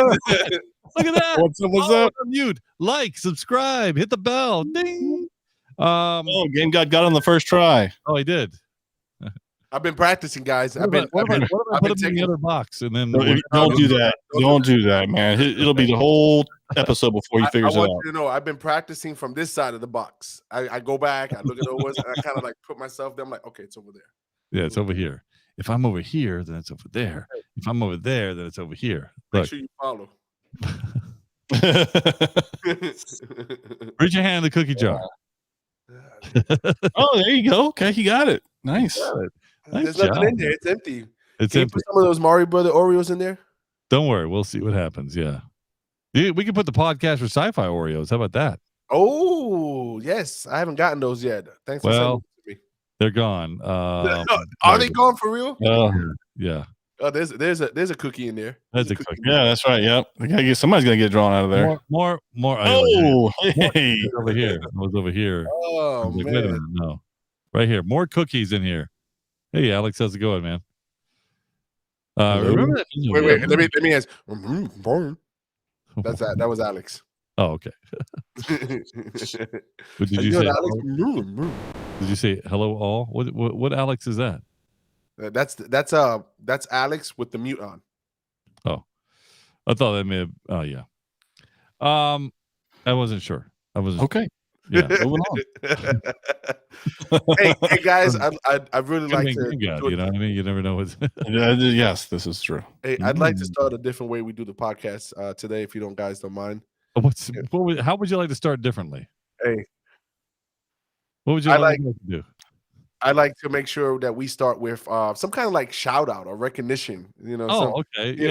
Look at that. What's up? Mute. Like, subscribe, hit the bell. Ding. Game got on the first try. Oh, he did. I've been practicing, guys. What if I put him in the other box and then don't do that. Don't do that, man. It'll be the whole episode before he figures it out. I want you to know I've been practicing from this side of the box. I go back, I look at Lois, and I kind of like put myself there. I'm like, okay, it's over there. Yeah, it's over here. If I'm over here, then it's over there. If I'm over there, then it's over here. Make sure you follow. Raise your hand in the cookie jar. Oh, there you go. Okay, he got it. Nice. There's nothing in there. It's empty. It's Can empty. you put some of those Mario Brother Oreos in there? Don't worry. We'll see what happens. Yeah. We can put the podcast for sci-fi Oreos. How about that? Oh, yes. I haven't gotten those yet. Thanks for sending them to me. They're gone. Are they gone for real? Yeah. Oh, there's a cookie in there. There's a cookie. Yeah, that's right. Yep. Somebody's gonna get drawn out of there. More. Oh, hey. Over here. I was over here. Oh, man. Wait a minute. No. Right here. More cookies in here. Hey, Alex, how's it going, man? Remember that? Wait. Let me ask. That was Alex. Oh, okay. But did you say Alex? Did you say hello all? What Alex is that? That's Alex with the mute on. Oh, I thought that may have. Oh yeah. I wasn't sure. I was okay. Yeah. Moving on. hey guys, I really like to. You know what I mean? You never know what's. Yes, this is true. Hey, I'd like to start a different way we do the podcast today, if you guys don't mind. How would you like to start differently? Hey, what would you like to do? I like to make sure that we start with some kind of like shout out or recognition, okay. You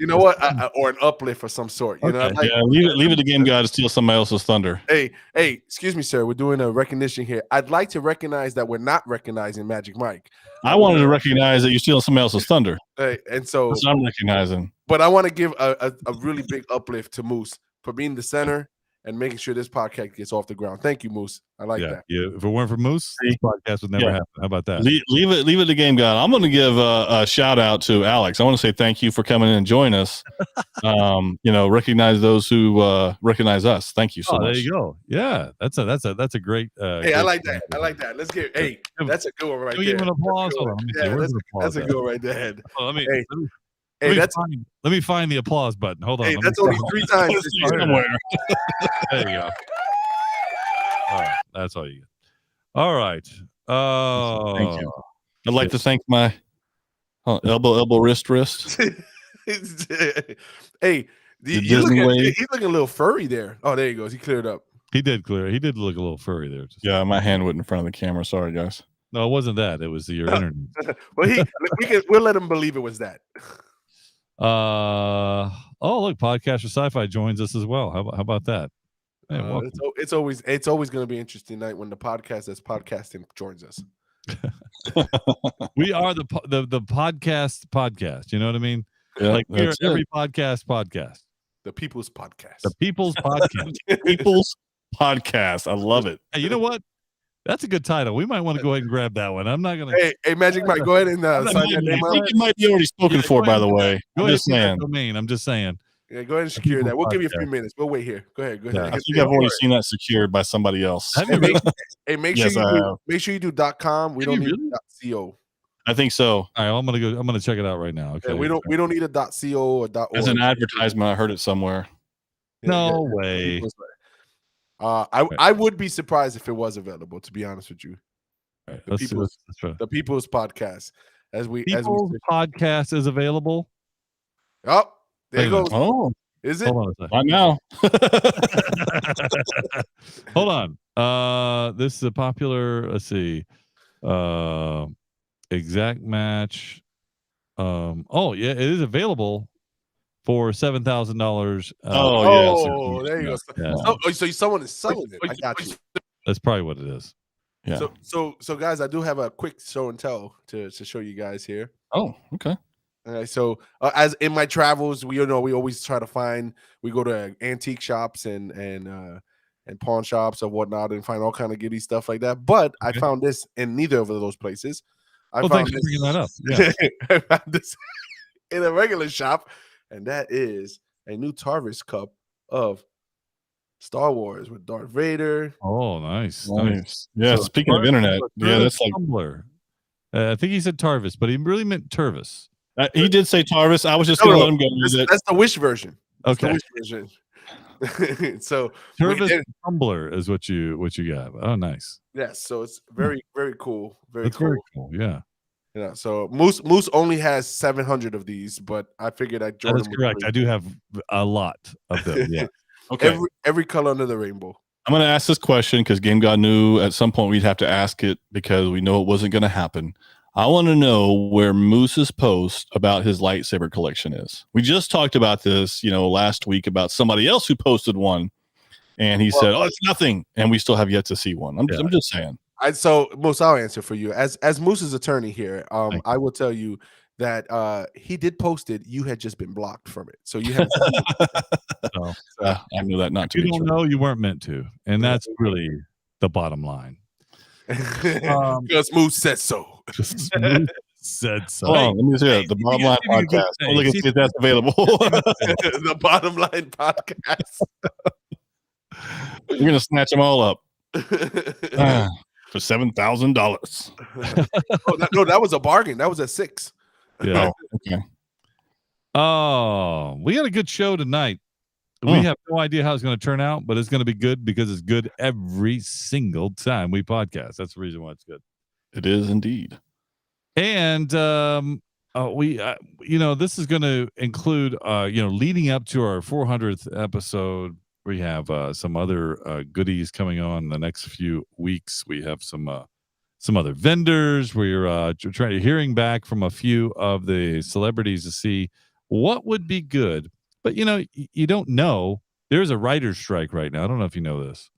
know what? Or an uplift of some sort. You know, leave it to game guy to steal somebody else's thunder. Hey, excuse me, sir. We're doing a recognition here. I'd like to recognize that we're not recognizing Magic Mike. I wanted to recognize that you're stealing somebody else's thunder. Hey, and so that's what I'm recognizing. But I want to give a really big uplift to Moose for being the center and making sure this podcast gets off the ground. Thank you, Moose. I like that. Yeah. If it weren't for Moose, this podcast would never happen. How about that? Leave it to game guy. I'm going to give a shout out to Alex. I want to say thank you for coming in and joining us. Recognize those who recognize us. Thank you so much. There you go. Yeah, that's a great. Hey, I like that. I like that. Let's get. Hey, that's a good one right there. Give an applause. That's a good one right there. Let me find the applause button. Hold on. Hey, that's only 3 times somewhere. There you go. All right, that's all you get. All right. Thank you. I'd like to thank my elbow, wrist. Hey, he's looking a little furry there. Oh, there he goes. He cleared up. He did clear. He did look a little furry there. Yeah, my hand went in front of the camera. Sorry, guys. No, it wasn't that. It was your internet. Well, we'll let him believe it was that. Look, Podcaster Sci-Fi joins us as well. How about that? Hey, it's always going to be an interesting night when the podcast that's podcasting joins us. We are the podcast. You know what I mean? Yeah, like we're every podcast. The People's Podcast. The People's Podcast. People's Podcast. I love it. Hey, you know what? That's a good title. We might want to go ahead and grab that one. I'm not going to. Hey, Magic Mike, go ahead and sign that name. I think it might be already spoken for, by the way. I'm just saying. I'm just saying. Yeah, go ahead and secure that. We'll give you a few minutes. We'll wait here. Go ahead. Yeah, I think I've already seen that secured by somebody else. Make sure you do .com. We don't need .co. I think so. All right, I'm gonna check it out right now. Okay. Yeah, we don't need a .co or .org. As an advertisement, I heard it somewhere. No way. I would be surprised if it was available, to be honest with you. Right, the People's Podcast. People's Podcast is available. Oh, there it goes. Oh, is it? Hold on Not now. Hold on. This is a popular. Let's see. Exact match. It is available for $7,000. There you go. Yeah. So someone is selling it. I got you. That's probably what it is. Yeah. So guys, I do have a quick show and tell to show you guys here. Oh, okay. All right. So as in my travels, we always try to find. We go to antique shops and pawn shops or whatnot and find all kind of giddy stuff like that. But I found this in neither of those places. Thanks for bringing that up. Yeah. I found this in a regular shop, and that is a new Tarvis cup of Star Wars with Darth Vader. Oh, nice. Yeah, So, speaking of internet, yeah, that's like Tumblr. I think he said Tarvis, but he really meant Turvis. he did say Tarvis. I was just going to let him go with it. That's the Wish version. That's Okay. the Wish version. So Turvis Tumblr is what you got. Oh, nice. Yes, so it's very, very cool. Very That's cool. very cool. Yeah. Yeah. So Moose only has 700 of these, but I figured I'd join. That is correct. I do have a lot of them. Yeah. Okay. Every color under the rainbow. I'm going to ask this question because Game God knew at some point we'd have to ask it because we know it wasn't going to happen. I want to know where Moose's post about his lightsaber collection is. We just talked about this, last week about somebody else who posted one, and he said, "Oh, it's nothing," and we still have yet to see one. I'm just saying. So Moose, I'll answer for you as Moose's attorney here. I will tell you that he did post it. You had just been blocked from it, so you haven't seen it. I knew that not to you be don't true. know, you weren't meant to, and that's really the bottom line. Because Moose said so. Said so. Hold on, let me see it. The Bottom Line Podcast. Look and see if that's available. The Bottom Line Podcast. You're gonna snatch them all up for $7,000. No, that was a bargain. That was at 6. Yeah. Oh, okay. Oh, we got a good show tonight. We have no idea how it's going to turn out, but it's going to be good because it's good every single time we podcast. That's the reason why it's good. It is indeed. And this is going to include leading up to our 400th episode. We have some other goodies coming on the next few weeks. We have some other vendors. We're hearing back from a few of the celebrities to see what would be good. But you don't know. There's a writer's strike right now. I don't know if you know this.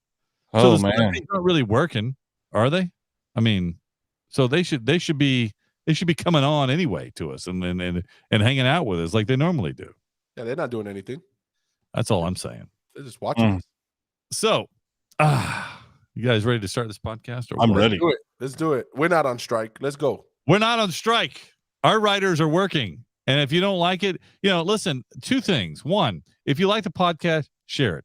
Oh, so man, they're not really working, are they? I mean, so they should be coming on anyway to us and hanging out with us like they normally do. Yeah, they're not doing anything. That's all I'm saying. They're just watching. So, you guys ready to start this podcast? I'm ready. Let's do it. We're not on strike. Let's go. We're not on strike. Our writers are working. And if you don't like it, listen, 2 things. 1, if you like the podcast, share it.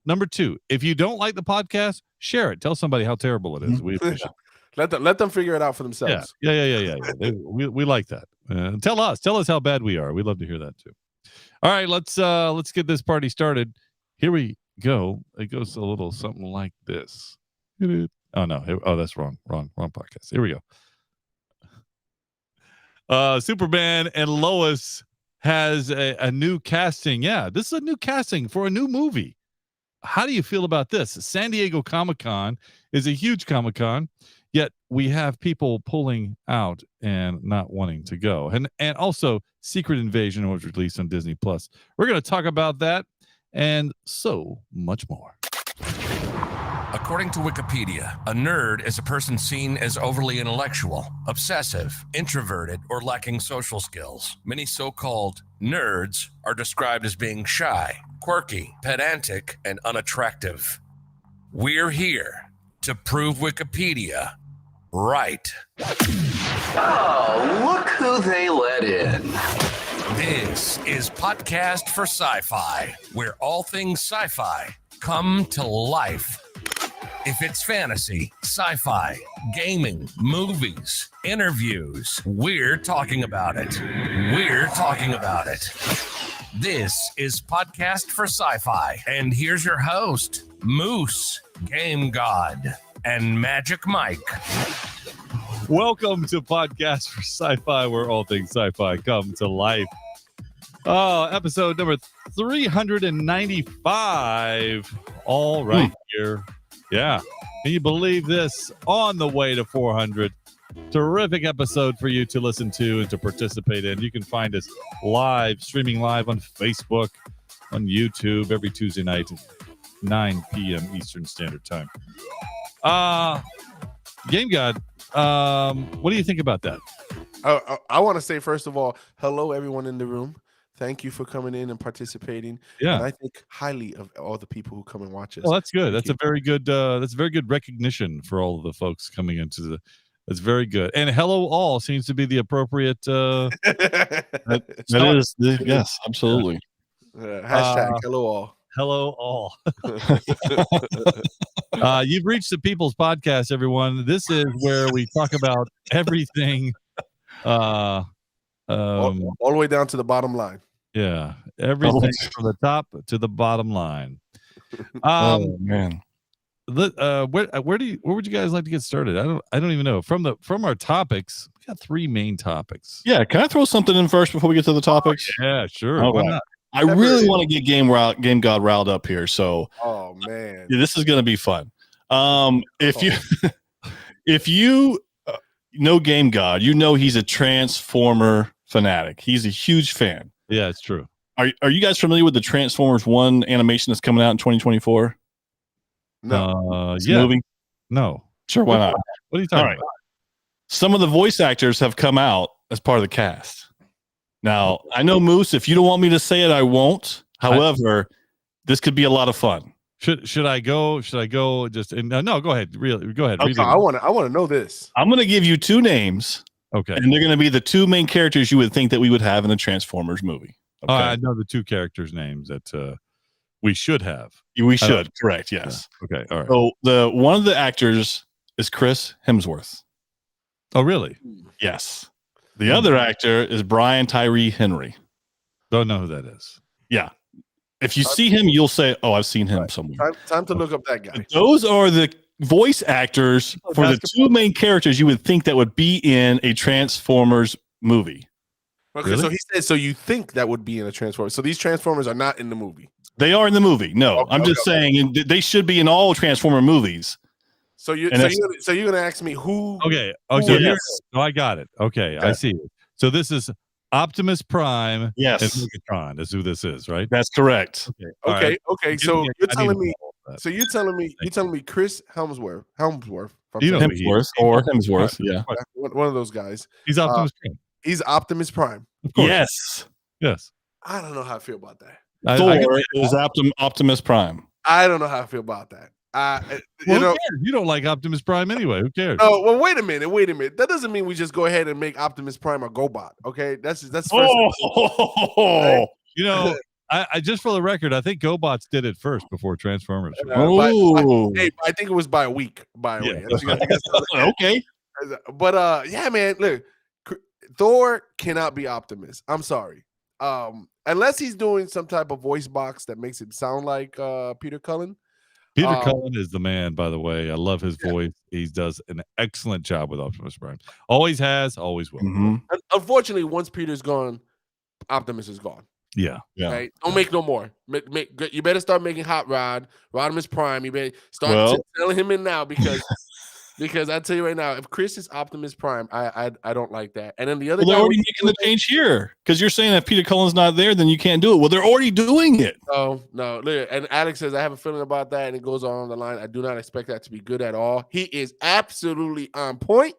Number 2, if you don't like the podcast, share it. Tell somebody how terrible it is. We appreciate it. Let them figure it out for themselves. Yeah. We like that. Tell us how bad we are. We'd love to hear that too. All right, let's get this party started. Here we go. It goes a little something like this. Oh no. Oh, that's wrong podcast. Here we go. Superman and Lois has a new casting. Yeah, this is a new casting for a new movie. How do you feel about this? San Diego Comic-Con is a huge Comic-Con, yet we have people pulling out and not wanting to go. And also Secret Invasion was released on Disney Plus. We're going to talk about that and so much more. According to Wikipedia, a nerd is a person seen as overly intellectual, obsessive, introverted, or lacking social skills. Many so-called nerds are described as being shy, quirky, pedantic, and unattractive. We're here to prove Wikipedia right. Oh, look who they let in. This is Podcast for Sci-Fi, where all things sci-fi come to life. If it's fantasy, sci-fi, gaming, movies, interviews, we're talking about it. We're talking about it. This is Podcast for Sci-Fi, and here's your host, Moose, Game God, and Magic Mike. Welcome to Podcast for Sci-Fi, where all things sci-fi come to life. Episode number 395. All right here. Yeah. Can you believe this? On the way to 400. Terrific episode for you to listen to and to participate in. You can find us streaming live on Facebook, on YouTube every Tuesday night at 9 p.m. Eastern Standard Time. Game God, what do you think about that? I want to say, first of all, hello, everyone in the room. Thank you for coming in and participating. Yeah, and I think highly of all the people who come and watch us. Well, that's good. That's a very good. That's very good recognition for all of the folks coming into the. That's very good. And hello, all seems to be the appropriate. That is, yes, absolutely. Hashtag hello all. Hello all. You've reached the People's Podcast, everyone. This is where we talk about everything. All the way down to the bottom line. Yeah, everything from the top to the bottom line. Oh man. Where would you guys like to get started? I don't even know. From our topics, we got 3 main topics. Yeah, can I throw something in first before we get to the topics? Yeah, sure. All Why right. not? I really want to get Game God riled up here. So, oh man, yeah, this is going to be fun. If you know Game God, you know he's a Transformer fanatic. He's a huge fan. Yeah, it's true. Are you guys familiar with the Transformers 1 animation that's coming out in 2024? no. Yeah. Movie? No. Sure, why not? What are you talking All right. about? Some of the voice actors have come out as part of the cast. Now, I know, Moose, if you don't want me to say it, I won't. However, this could be a lot of fun. Should I go? Should I go? Just no. Go ahead. Really, go ahead. Okay. I want to know this. I'm going to give you 2 names. Okay. And they're going to be the 2 main characters you would think that we would have in a Transformers movie. Okay. I know the 2 characters' names that we should have. We should. Correct. Yes. Yeah. Okay. All right. So one of the actors is Chris Hemsworth. Oh, really? Yes. The other actor is Brian Tyree Henry. Don't know who that is. Yeah. If you see him, you'll say, "Oh, I've seen him somewhere." Time to look up that guy. But those are the voice actors for the 2 main characters you would think that would be in a Transformers movie. Okay, Really? so he said, so you think that would be in a Transformer. So these Transformers are not in the movie. They are in the movie. No, Okay, I'm just saying they should be in all Transformer movies. So you're gonna ask me who? Okay. Oh, so here. Oh, I got it. Okay, I see it. So this is Optimus Prime. Yes. And Megatron is who this is, right? That's correct. Okay. All right. Okay. So you're telling me. that. So you're telling me Chris Hemsworth. You know who he is. Hemsworth. Yeah. One of those guys. He's Optimus Prime. He's Optimus Prime. Of course. Yes. Yes. I don't know how I feel about that. Thor is Optimus Prime. I don't know how I feel about that. Who cares? You don't like Optimus Prime anyway. Who cares? Oh well, wait a minute. That doesn't mean we just go ahead and make Optimus Prime a GoBot. Okay, that's first. Oh, You know, I just for the record, I think GoBots did it first before Transformers. Hey, I think it was by a week. By a way, okay. But yeah, man, look, Thor cannot be Optimus. I'm sorry. Unless he's doing some type of voice box that makes him sound like Peter Cullen. Peter Cullen is the man, by the way. I love his voice. He does an excellent job with Optimus Prime. Always has, always will. Mm-hmm. Unfortunately, once Peter's gone, Optimus is gone. Yeah. Right? Don't make no more. You better start making Hot Rodimus Prime. You better start telling him in now because I tell you right now, if Chris is Optimus Prime, I don't like that. And then the other guy, they're already making the change here because you're saying if Peter Cullen's not there, then you can't do it. Well, they're already doing it. No. Look, and Alex says I have a feeling about that, and it goes on the line. I do not expect that to be good at all. He is absolutely on point,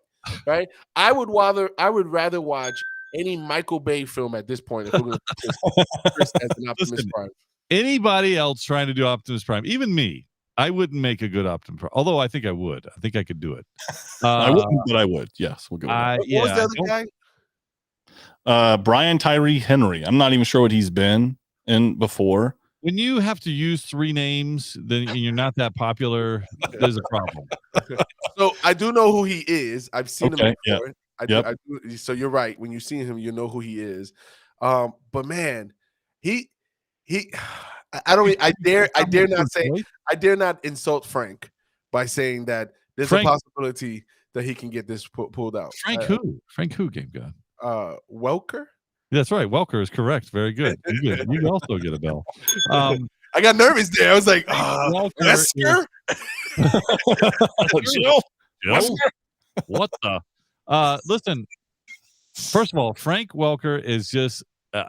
right? I would rather watch any Michael Bay film at this point if we're going to Chris as an Optimus Prime. Anybody else trying to do Optimus Prime, even me, I wouldn't make a good Optimus Prime. Although I think I would. I think I could do it. I wouldn't, but I would. Yes, we'll go. What was the other guy? Brian Tyree Henry. I'm not even sure what he's been in before. When you have to use 3 names, then you're not that popular. There's a problem. So I do know who he is. I've seen him before. Yeah. I do. So you're right. When you see him, you know who he is. But man, I dare not insult Frank by saying that there's a possibility that he can get this pulled out. Frank who, Game God? Welker? That's right. Welker is correct. Very good. You also get a bell. I got nervous there. I was like, Wesker? Jill? What the? Listen, first of all, Frank Welker is just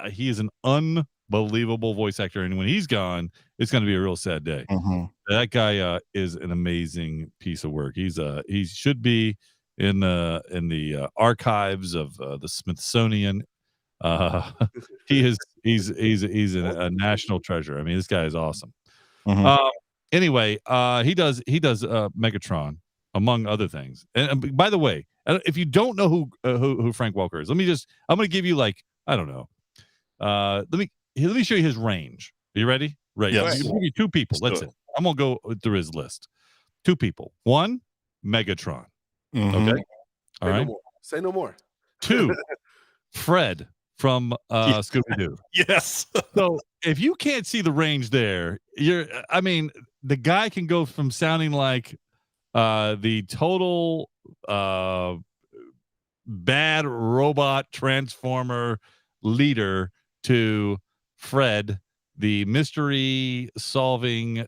he is an unbelievable voice actor, and when he's gone, it's going to be a real sad day. Mm-hmm. That guy is an amazing piece of work. He should be in the archives of the Smithsonian. He's a national treasure. I mean, this guy is awesome. Mm-hmm. Anyway, he does Megatron, among other things. And by the way, if you don't know who Frank Welker is, I'm going to give you I don't know. let me show you his range. Are you ready? Right. Yes. I'm gonna give you two people. Let's That's do it. I'm gonna go through his list. Two people. One, Megatron. Mhm. Okay. All right. Say no more. Two, Fred from Yeah. Scooby-Doo. Yes. So if you can't see the range there, I mean, the guy can go from sounding like the total bad robot transformer leader to Fred, the mystery solving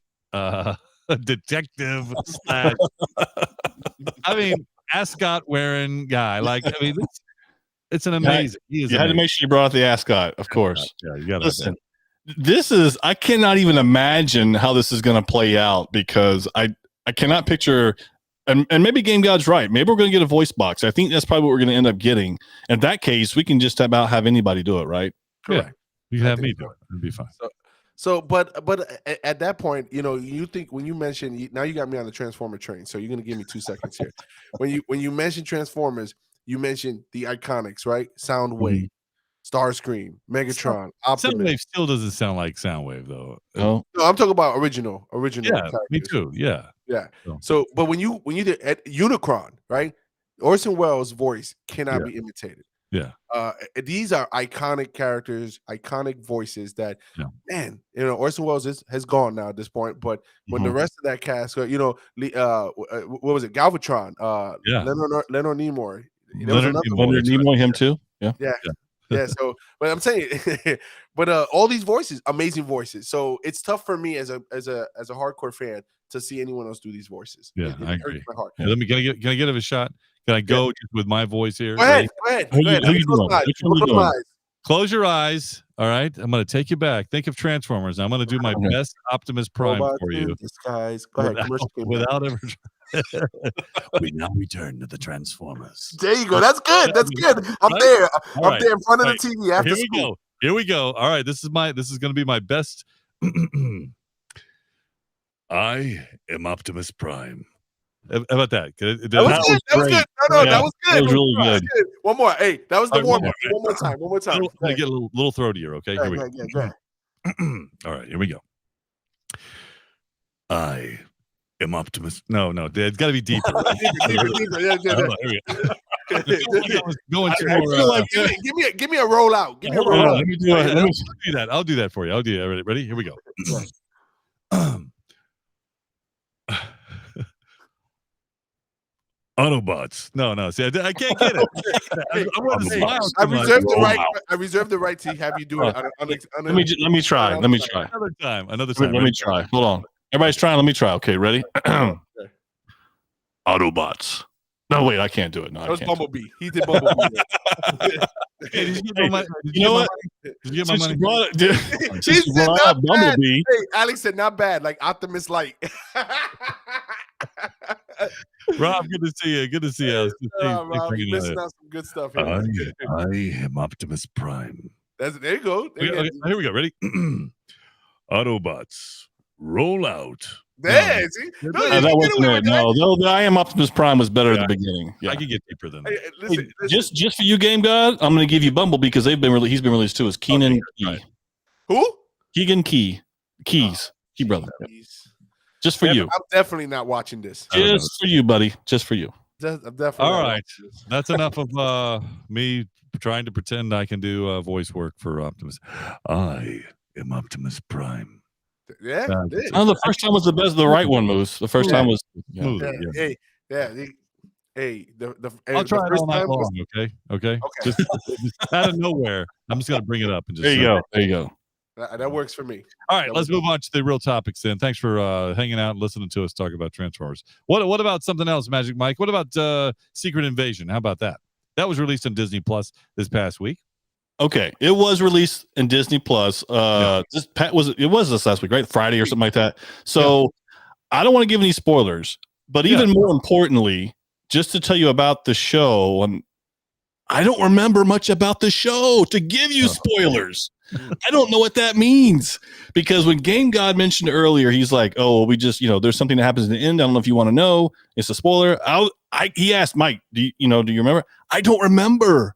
detective slash, I mean, ascot wearing guy. Like, I mean, it's an amazing. He is You had to amazing. make sure you brought out the ascot, of course. Yeah, you got to. Listen, this is, I cannot even imagine how this is going to play out because I cannot picture, and maybe Game God's right. Maybe we're going to get a voice box. I think that's probably what we're going to end up getting. In that case, we can just about have anybody do it, right? Yeah, you can have me do it. It'd be fine. So, but at that point, you think when you mention, now you got me on the Transformer train. So you're gonna give me 2 seconds here. When you mention Transformers, you mentioned the iconics, right? Soundwave, Starscream, Megatron, Optimus. Soundwave still doesn't sound like Soundwave though. Oh, No, I'm talking about original. Yeah, characters. me too. Yeah. Yeah. So- So, but when you did at Unicron, right? Orson Welles' voice cannot Yeah. be imitated. Yeah. These are iconic characters, iconic voices that, Yeah. man, Orson Welles has gone now at this point. But when the rest of that cast, what was it? Galvatron, Yeah. Leonard Nimoy. Leonard Leonard Nimoy, him too. Yeah. Yeah. So, but I'm saying, but all these voices, amazing voices. So it's tough for me as a hardcore fan to see anyone else do these voices. Yeah, It I hurts agree. my heart. Can I get a shot? Can I go just with my voice here? Go ahead. Ready? Go ahead. Who Go ahead. you doing? Close my eyes. Which one you Close my doing? eyes. Close your eyes. All right. I'm going to take you back. Think of Transformers. I'm going to do my Okay. best Optimus Prime Robots for in you. disguise. Go ahead. Commercial came back. Without ever. We now return to the Transformers. There you go. That's good. That's good. I'm Right? there. All I'm right. there in front of Right. the TV after Here we school. go. Here we go. All right. This is going to be my best. I am Optimus Prime. How about that? That was good. That was good. No, Yeah, that was good. that was really good. One more. Hey, that was the All right, warm one up. more. One more time. One more time. I'm going to get a little throatier. Okay. Here we go. Go ahead. All right, here we go. I am Optimus. No, it's got to be deeper. Deeper. Yeah. Hold on, here we go. I was going too I more, feel like Give me a roll out. Give me a hold roll on, out. let me do it. Let me, I'll do that. I'll do that for you. I'll do that. Ready? Here we go. Autobots. No. See, I can't get it. I want to Hey, smile. I too much. reserve the Roll right. out. I reserve the right to have you do it. let me try. Let me try. Another time. Let me Ready? try. Hold on. Everybody's trying. Let me try. Okay, ready? Autobots. No, wait, I can't do it. No, That I was can't. Bumblebee. He did Bumblebee. Hey, did you get my money? You know what? Did you get my Since money? you brought it, He since you said brought not out bad. Bumblebee, Hey, Alex said not bad, like Optimus Light. Rob, good to see you. Good to see you. Rob, you're missing out some good stuff here. I am Optimus Prime. There you go. There you Okay, go. here we go. Ready? Autobots, roll out. There, see? No, No, you that can get wasn't away it. with that. No, the I Am Optimus Prime was better at Yeah. the beginning. Yeah. I can get deeper than Hey, that. listen, Hey, just for you, Game God, I'm going to give you Bumblebee because he's been released too. Is Keenan Key, right. who? Keegan Keys, Key brother. Yeah. Just for you, I'm definitely not watching this. I don't know. just for you, buddy, just for you. I'm definitely All not right. watching this. That's enough of me trying to pretend I can do voice work for Optimus. I am Optimus Prime. Yeah. Uh, it is. Oh, the first time was the right one, Moose. The first time was Smoother, yeah. Hey, the I'll try it first all night time was- long. Okay. Just out of nowhere, I'm just gonna bring it up and just. There you go. There you go. that works for me. All right, let's move on to the real topics then. Thanks for hanging out and listening to us talk about Transformers. What about something else, Magic Mike? What about Secret Invasion? How about that? That was released on Disney Plus this past week. Okay, it was released in Disney Plus. It was this last week, right? Friday or something like that. So I don't want to give any spoilers, but even more importantly, just to tell you about the show, and I don't remember much about the show to give you spoilers. I don't know what that means because when Game God mentioned earlier, he's like, "Oh, we just there's something that happens in the end. I don't know if you want to know. It's a spoiler." He asked Mike, "Do you remember?" I don't remember.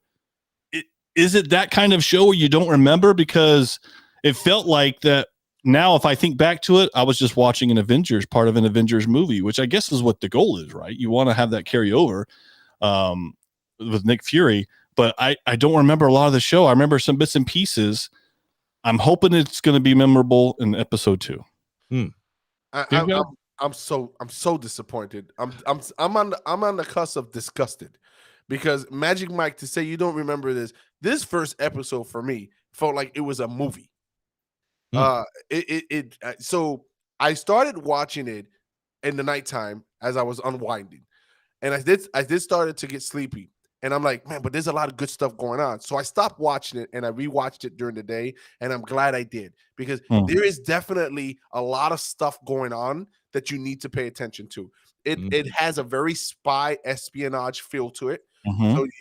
Is it that kind of show where you don't remember? Because it felt like that. Now, if I think back to it, I was just watching part of an Avengers movie, which I guess is what the goal is, right? You want to have that carry over with Nick Fury, but I don't remember a lot of the show. I remember some bits and pieces. I'm hoping it's going to be memorable in episode 2. I'm so disappointed. I'm on the cusp of disgusted because Magic Mike, to say you don't remember this first episode for me felt like it was a movie. So I started watching it in the nighttime as I was unwinding, and I did started to get sleepy, and I'm like, man, but there's a lot of good stuff going on. So I stopped watching it and I rewatched it during the day, and I'm glad I did because there is definitely a lot of stuff going on that you need to pay attention to. It has a very spy espionage feel to it,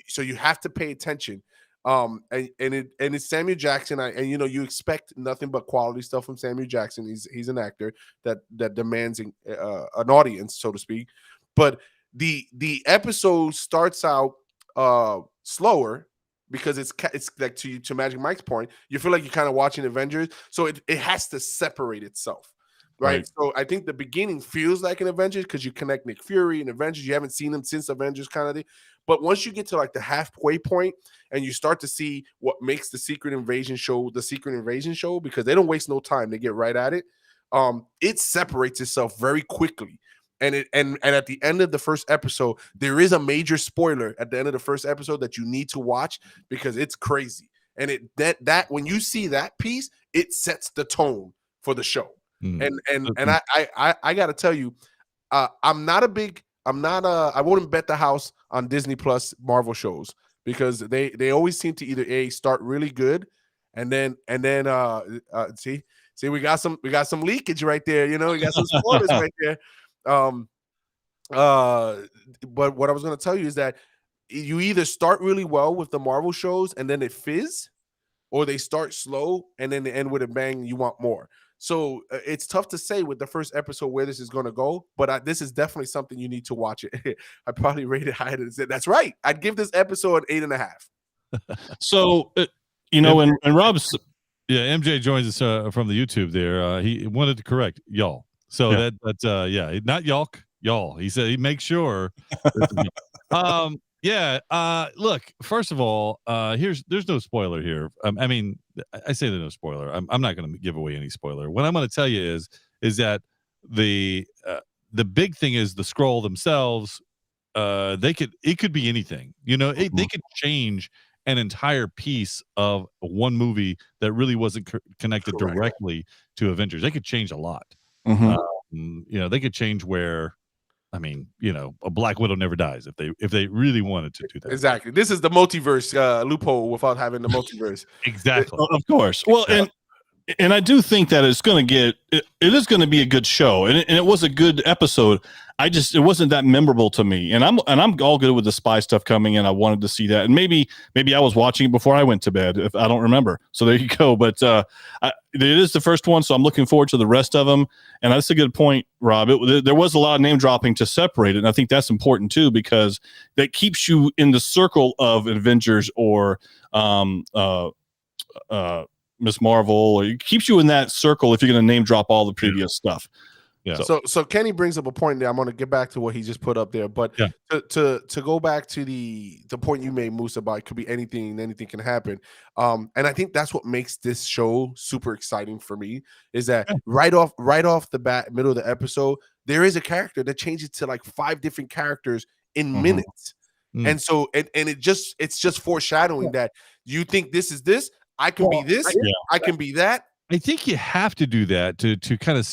so you have to pay attention. And it's Samuel Jackson. You expect nothing but quality stuff from Samuel Jackson. He's an actor that demands an audience, so to speak. But the episode starts out slower because it's like to Magic Mike's point, you feel like you're kind of watching Avengers, so it has to separate itself. Right. So I think the beginning feels like an Avengers because you connect Nick Fury and Avengers. You haven't seen him since Avengers kind of thing. But once you get to like the halfway point and you start to see what makes the Secret Invasion show, because they don't waste no time. They get right at it. It separates itself very quickly. And at the end of the first episode, there is a major spoiler at the end of the first episode that you need to watch because it's crazy. And that when you see that piece, it sets the tone for the show. And I got to tell you, I wouldn't bet the house on Disney Plus Marvel shows because they always seem to either start really good and then see we got some leakage right there, we got some spoilers right there. But what I was going to tell you is that you either start really well with the Marvel shows and then it fizz, or they start slow and then they end with a bang. You want more. So it's tough to say with the first episode where this is going to go, but this is definitely something you need to watch it. I probably rated higher than it. That's right. I'd give this episode 8.5. So, and Rob's. Yeah, MJ joins us from the YouTube there. He wanted to correct y'all. So that's not y'all. He said he makes sure. Look, first of all, there's no spoiler here. I mean, I say there's no spoiler. I'm not going to give away any spoiler. What I'm going to tell you is that the big thing is the scroll themselves. It could be anything. They could change an entire piece of one movie that really wasn't connected directly to Avengers. They could change a lot. They could change where. I mean, a Black Widow never dies if they really wanted to do that. Exactly. This is the multiverse loophole without having the multiverse. Exactly. Of course. Well, and I do think that it's going to it is going to be a good show, and it was a good episode. It wasn't that memorable to me, and I'm all good with the spy stuff coming in. I wanted to see that, and maybe I was watching it before I went to bed. If I don't remember, so there you go. But it is the first one, so I'm looking forward to the rest of them. And that's a good point, Rob. There was a lot of name dropping to separate it, and I think that's important too because that keeps you in the circle of Avengers or Miss Marvel, or it keeps you in that circle if you're going to name drop all the previous stuff. Yeah. So Kenny brings up a point there. I'm going to get back to what he just put up there, but to go back to the point you made, Moose, about it could be anything can happen. And I think that's what makes this show super exciting for me is that right off the bat, middle of the episode, there is a character that changes to like 5 different characters in minutes. And so it's just foreshadowing that you think this is this. I can be this. I can be that. I think you have to do that to kind of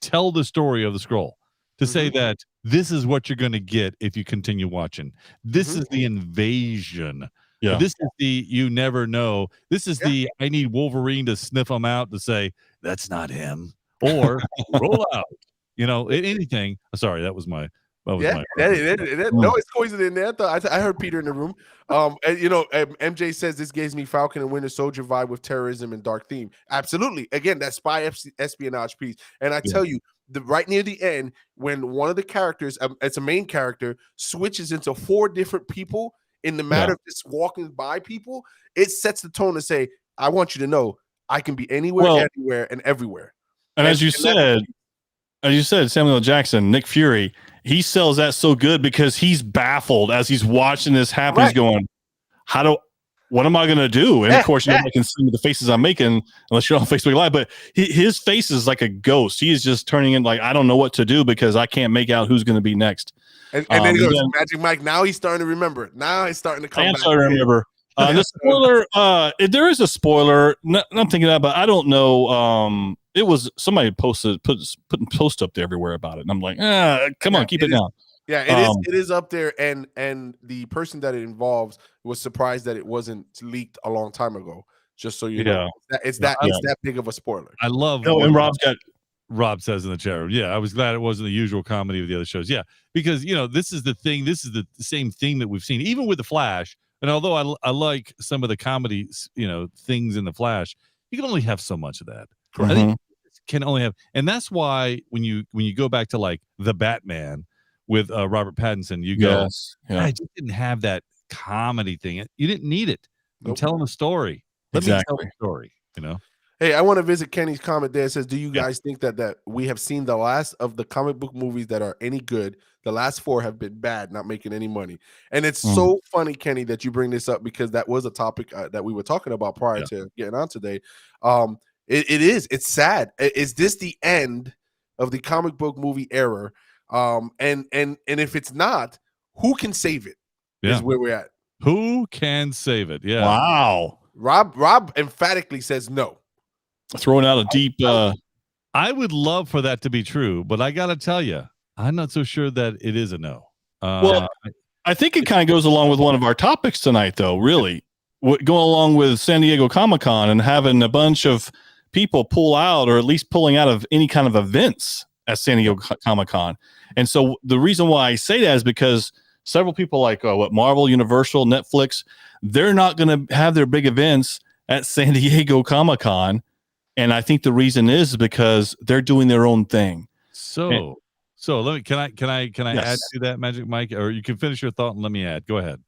tell the story of the scroll, to say that this is what you're going to get if you continue watching. This is the invasion. Yeah. This is the you never know. This is the I need Wolverine to sniff them out to say that's not him or roll out. Anything. Sorry, that was my. No, it's poison in there. I heard Peter in the room. MJ says this gives me Falcon and Winter Soldier vibe with terrorism and dark theme. Absolutely. Again, that spy espionage piece. And I tell you, right near the end, when one of the characters, it's a main character, switches into 4 different people in the matter of just walking by people, it sets the tone to say, I want you to know I can be anywhere, Well- anywhere, and everywhere. And as you that- said, Samuel L. Jackson, Nick Fury, he sells that so good because he's baffled as he's watching this happen. He's going, what am I going to do? And of course, nobody can see the faces I'm making unless you're on Facebook Live, but his face is like a ghost. He is just turning in like, I don't know what to do because I can't make out who's going to be next. And then he goes, Magic Mike. Now he's starting to remember it. Now he's starting to come back. I'm starting to remember. The spoiler, there is a spoiler. I'm thinking that, but I don't know. It was somebody putting post up there everywhere about it, and I'm like, come on, keep it down. Yeah, it is up there, and the person that it involves was surprised that it wasn't leaked a long time ago. Just so you know, it's that big of a spoiler. I love. And Rob says in the chat room, I was glad it wasn't the usual comedy of the other shows. Yeah, because this is the thing. This is the same thing that we've seen, even with the Flash. And although I like some of the comedy, things in the Flash, you can only have so much of that. I think can only have, and that's why when you go back to like the Batman with Robert Pattinson, you go, I just didn't have that comedy thing. You didn't need it. I'm telling a story. Let me tell the story. Hey, I want to visit Kenny's comment there. It says, do you guys think that we have seen the last of the comic book movies that are any good? The last 4 have been bad, not making any money. And it's so funny, Kenny, that you bring this up because that was a topic that we were talking about prior to getting on today. It's sad. Is this the end of the comic book movie era? And if it's not, who can save it? Is where we're at. Who can save it? Yeah. Wow. Rob emphatically says no. Throwing out a deep. I would love for that to be true, but I got to tell you, I'm not so sure that it is a no. Well, I think it kind of goes along with one of our topics tonight, though. Really, going along with San Diego Comic-Con and having a bunch of people pull out, or at least pulling out of any kind of events at San Diego Comic-Con. And so the reason why I say that is because several people like Marvel, Universal, Netflix, they're not going to have their big events at San Diego Comic-Con. And I think the reason is because they're doing their own thing. So let me, can I add to that, Magic Mike, or you can finish your thought and let me add. Go ahead.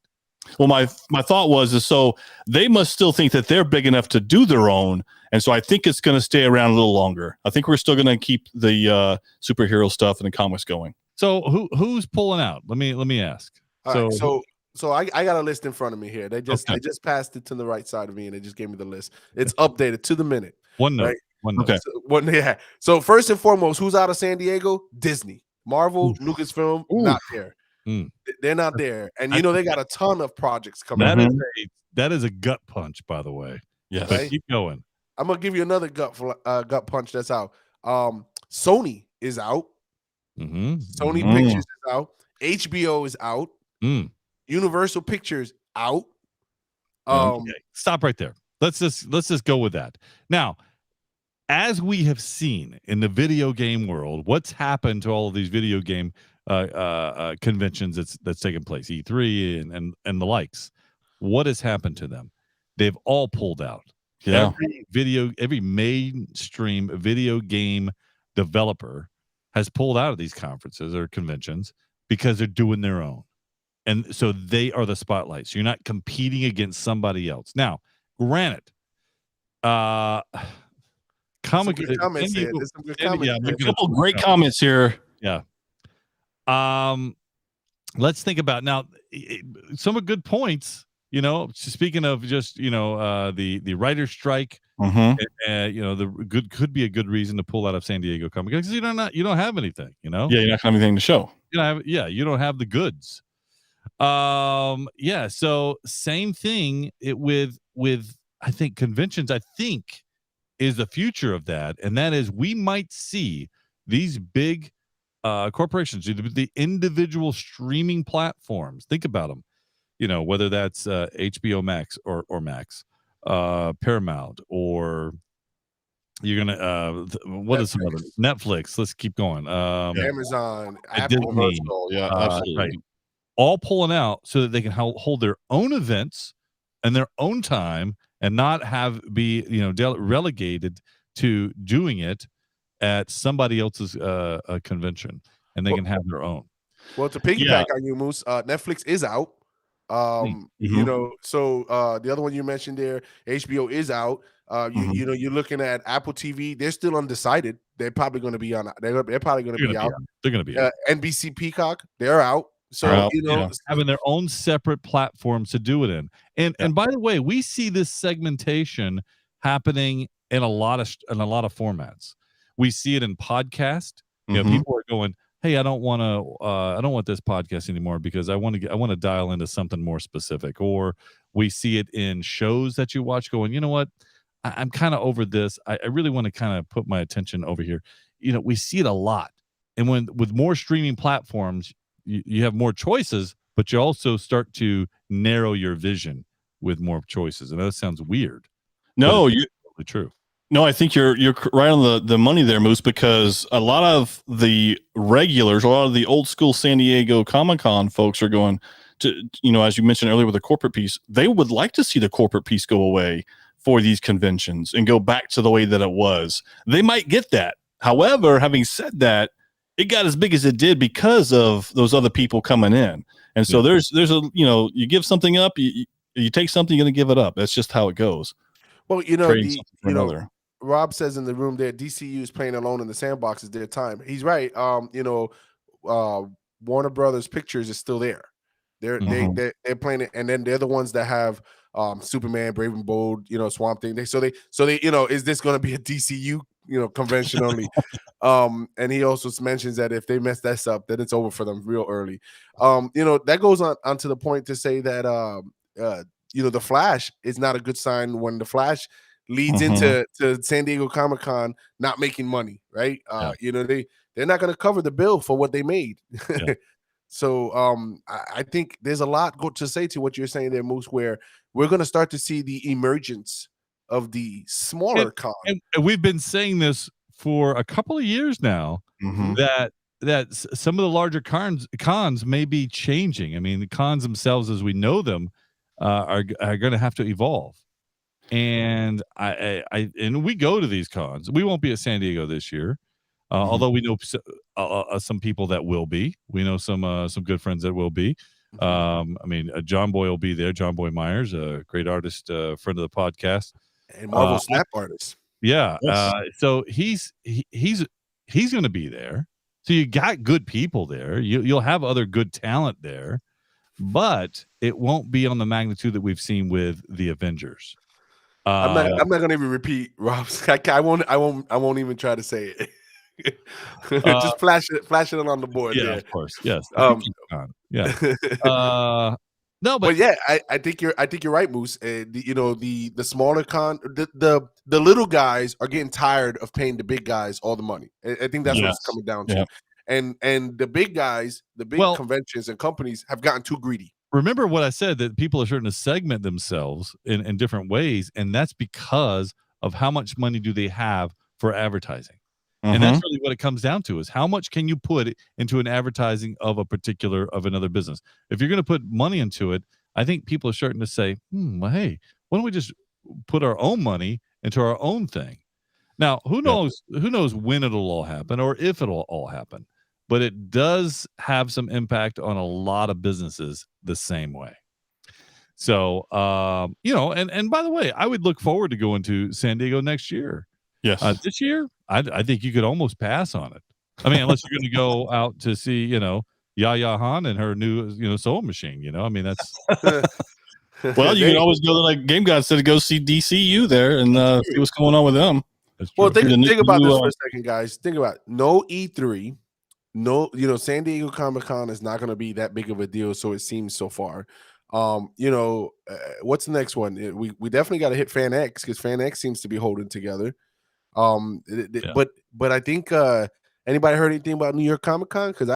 Well, my thought was so they must still think that they're big enough to do their own. And so I think it's going to stay around a little longer. I think we're still going to keep the superhero stuff and the comics going. So who's pulling out? Let me ask. So I got a list in front of me here. They just passed it to the right side of me and they just gave me the list. It's updated to the minute. One note. Okay. So first and foremost, who's out of San Diego? Disney, Marvel, Lucasfilm, not there. They're not there, and they got a ton of projects coming. That is a gut punch, by the way. Yes. But keep going. I'm gonna give you another gut punch that's out. Sony is out. Sony Pictures is out. HBO is out. Universal Pictures out. Okay. Stop right there. Let's just go with that. Now, as we have seen in the video game world, what's happened to all of these video game conventions that's taken place, E3 and the likes? What has happened to them? They've all pulled out. Yeah. Every mainstream video game developer has pulled out of these conferences or conventions because they're doing their own. And so they are the spotlight. So you're not competing against somebody else. Now, granted, comments here. A couple great comments here. Yeah. Let's think about now some of good points. Speaking of just the writer's strike, could be a good reason to pull out of San Diego Comic-Con because you don't have anything. Yeah, you're not gonna have anything to show. You don't have the goods. So same thing with I think conventions is the future of that, and that is we might see these big corporations, the individual streaming platforms. Think about them, whether that's HBO Max or Max, Paramount, or you're gonna what is some other Netflix? Let's keep going. Amazon, Apple, Disney, absolutely. Right. All pulling out so that they can hold their own events and their own time and not be relegated to doing it at somebody else's convention, and they can have their own. Well, to piggyback on you, Moose, Netflix is out. So the other one you mentioned there, HBO is out. You know, you're looking at Apple TV. They're still undecided. They're probably going to be on. They're probably going to be out. They're going to be out. NBC Peacock, they're out. So Out, you know, having their own separate platforms to do it in. And by the way, we see this segmentation happening in a lot of formats. We see it in podcast. You know, people are going, "Hey, I don't want this podcast anymore because I want to dial into something more specific." Or we see it in shows that you watch, going, "You know what? I'm kind of over this. I really want to kind of put my attention over here." You know, we see it a lot. And with more streaming platforms, you have more choices, but you also start to narrow your vision with more choices. And that sounds weird. No, you're totally true. No, I think you're right on the money there, Moose, because a lot of the regulars, a lot of the old school San Diego Comic-Con folks are going to, you know, as you mentioned earlier with the corporate piece, they would like to see the corporate piece go away for these conventions and go back to the way that it was. They might get that. However, having said that, it got as big as it did because of those other people coming in. And so there's a, you know, you give something up, you take something, you're going to give it up. That's just how it goes. Well, you know, Rob says in the room there, DCU is playing alone in the sandbox is their time. He's right. You know, Warner Brothers Pictures is still there. They're playing it, and then they're the ones that have Superman, Brave and Bold, you know, Swamp Thing. So they, you know, is this going to be a DCU, you know, convention only? And he also mentions that if they mess this up, then it's over for them real early. You know, that goes on to the point to say that you know, the Flash is not a good sign when the Flash leads into San Diego Comic-Con not making money, right? You know, they're not going to cover the bill for what they made. So I think there's a lot to say to what you're saying there, Moose, where we're going to start to see the emergence of the smaller con. And we've been saying this for a couple of years now, that some of the larger cons may be changing. I mean, the cons themselves as we know them are going to have to evolve. And and we go to these cons. We won't be at San Diego this year. Although we know some people that will be. We know some good friends that will be. I mean, John Boy will be there. John Boy Myers, a great artist, friend of the podcast, and Marvel Snap artist. Yeah. Yes. So he's going to be there. So you got good people there. You'll have other good talent there, but it won't be on the magnitude that we've seen with the Avengers. I'm not going to even repeat, Rob. I won't even try to say it. Just flash it on the board. Yeah, there. Of course. Yes. No, but yeah, I think you're right, Moose. You know, the smaller the little guys are getting tired of paying the big guys all the money. I think that's what it's coming down to. Yeah. And the big guys, the big conventions and companies have gotten too greedy. Remember what I said, that people are starting to segment themselves in different ways, and that's because of how much money do they have for advertising. And that's really what it comes down to, is how much can you put into an advertising of another business. If you're going to put money into it, I think people are starting to say, well, hey, why don't we just put our own money into our own thing? Now, who knows when it'll all happen or if it'll all happen, but it does have some impact on a lot of businesses the same way. So, you know, and by the way, I would look forward to going to San Diego next year. Yes. This year, I think you could almost pass on it. I mean, unless you're going to go out to see, you know, Yaya Han and her new, you know, sewing machine. You know, I mean, that's. Well, you can always go to, like Game God said, to go see DCU there and see what's going on with them. Well, think about this for a second, guys. Think about it. No E3, no, you know, San Diego Comic-Con is not going to be that big of a deal, so it seems so far. You know, what's the next one? We definitely got to hit Fan X, because Fan X seems to be holding together. But I think anybody heard anything about New York Comic Con? Because